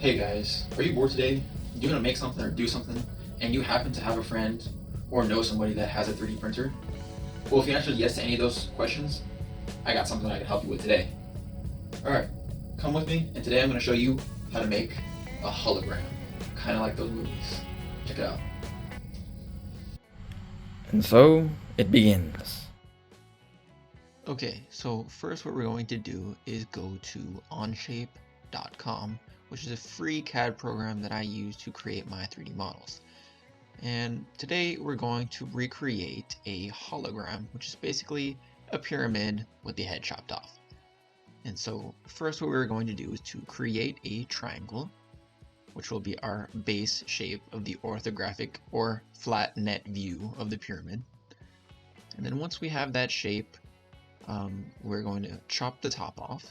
Hey guys, are you bored today? You want to make something or do something, and you happen to have a friend or know somebody that has a 3D printer? Well, if you answered yes to any of those questions, I got something I can help you with today. Alright, come with me, and today I'm going to show you how to make a hologram, kind of like those movies. Check it out. And so it begins. Okay, so first what we're going to do is go to onshape.com, which is a free CAD program that I use to create my 3D models. And today we're going to recreate a hologram, which is basically a pyramid with the head chopped off. And so first what we're going to do is to create a triangle, which will be our base shape of the orthographic or flat net view of the pyramid. And then once we have that shape, we're going to chop the top off,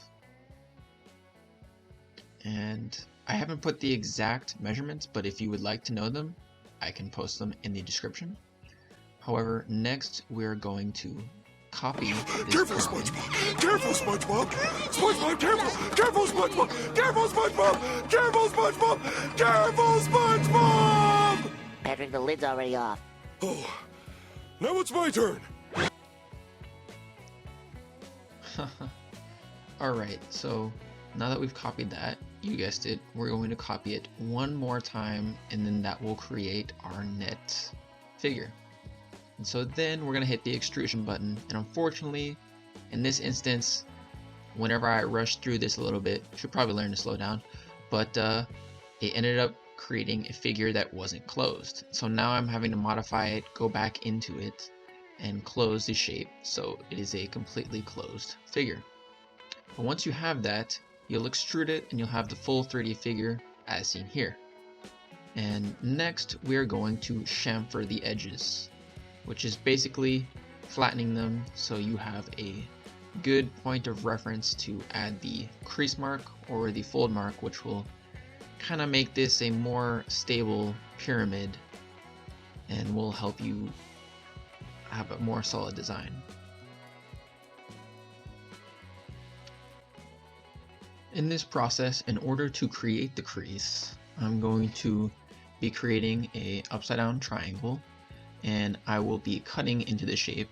and I haven't put the exact measurements, but if you would like to know them, I can post them in the description. However, next we're going to copy this Careful, pyramid. SpongeBob! Careful, SpongeBob! SpongeBob, careful! Careful, SpongeBob! Careful, SpongeBob! Careful, SpongeBob! Careful, SpongeBob! Patrick, the lid's already off. Oh, now it's my turn. Alright, so now that we've copied that, you guessed it, we're going to copy it one more time, and then that will create our net figure. And so then we're going to hit the extrusion button, and unfortunately, in this instance, whenever I rushed through this a little bit, should probably learn to slow down, but it ended up creating a figure that wasn't closed. So now I'm having to modify it, go back into it, and close the shape so it is a completely closed figure. But once you have that, you'll extrude it and you'll have the full 3D figure as seen here. And next we're going to chamfer the edges, which is basically flattening them so you have a good point of reference to add the crease mark or the fold mark, which will kind of make this a more stable pyramid and will help you have a more solid design. In this process, in order to create the crease, I'm going to be creating a upside down triangle, and I will be cutting into the shape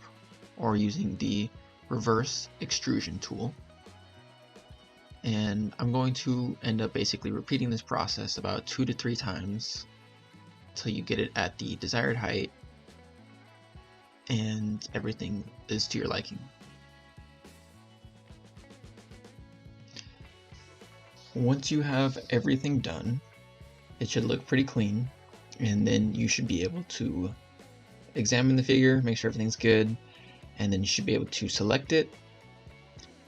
or using the reverse extrusion tool. And I'm going to end up basically repeating this process about 2 to 3 times until you get it at the desired height and everything is to your liking. Once you have everything done, it should look pretty clean, and then you should be able to examine the figure, make sure everything's good, and then you should be able to select it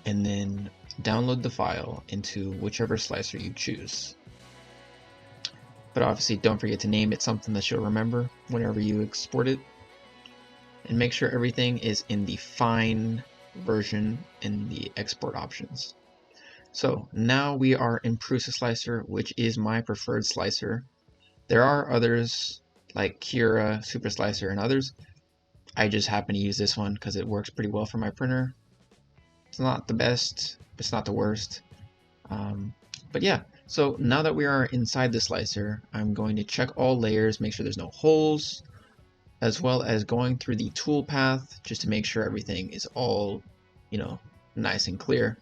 and then download the file into whichever slicer you choose. But obviously don't forget to name it something that you'll remember whenever you export it, and make sure everything is in the fine version in the export options. So now we are in Prusa Slicer, which is my preferred slicer. There are others like Cura, Super Slicer, and others. I just happen to use this one because it works pretty well for my printer. It's not the best, it's not the worst. But yeah, so now that we are inside the slicer, I'm going to check all layers, make sure there's no holes, as well as going through the tool path just to make sure everything is all, nice and clear.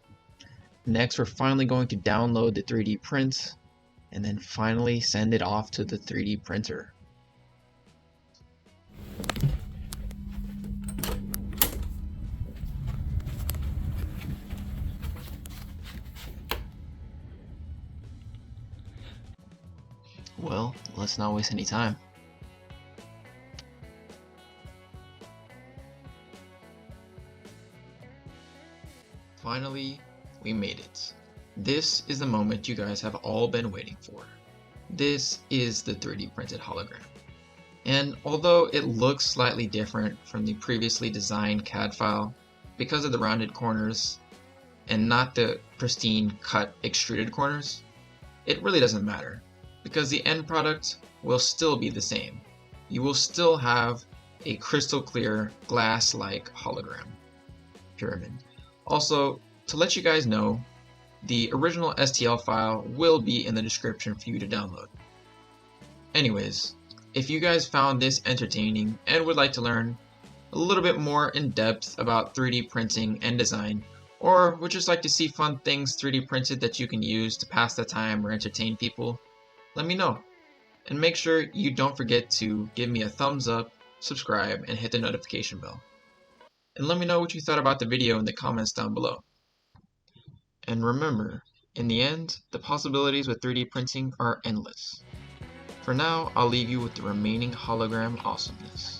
Next, we're finally going to download the 3D print and then finally send it off to the 3D printer. Well, let's not waste any time. Finally, we made it. This is the moment you guys have all been waiting for. This is the 3D printed hologram. And although it looks slightly different from the previously designed CAD file, because of the rounded corners and not the pristine cut extruded corners, it really doesn't matter, because the end product will still be the same. You will still have a crystal clear glass-like hologram pyramid. Also, to let you guys know, the original STL file will be in the description for you to download. Anyways, if you guys found this entertaining and would like to learn a little bit more in depth about 3D printing and design, or would just like to see fun things 3D printed that you can use to pass the time or entertain people, let me know. And make sure you don't forget to give me a thumbs up, subscribe, and hit the notification bell. And let me know what you thought about the video in the comments down below. And remember, in the end, the possibilities with 3D printing are endless. For now, I'll leave you with the remaining hologram awesomeness.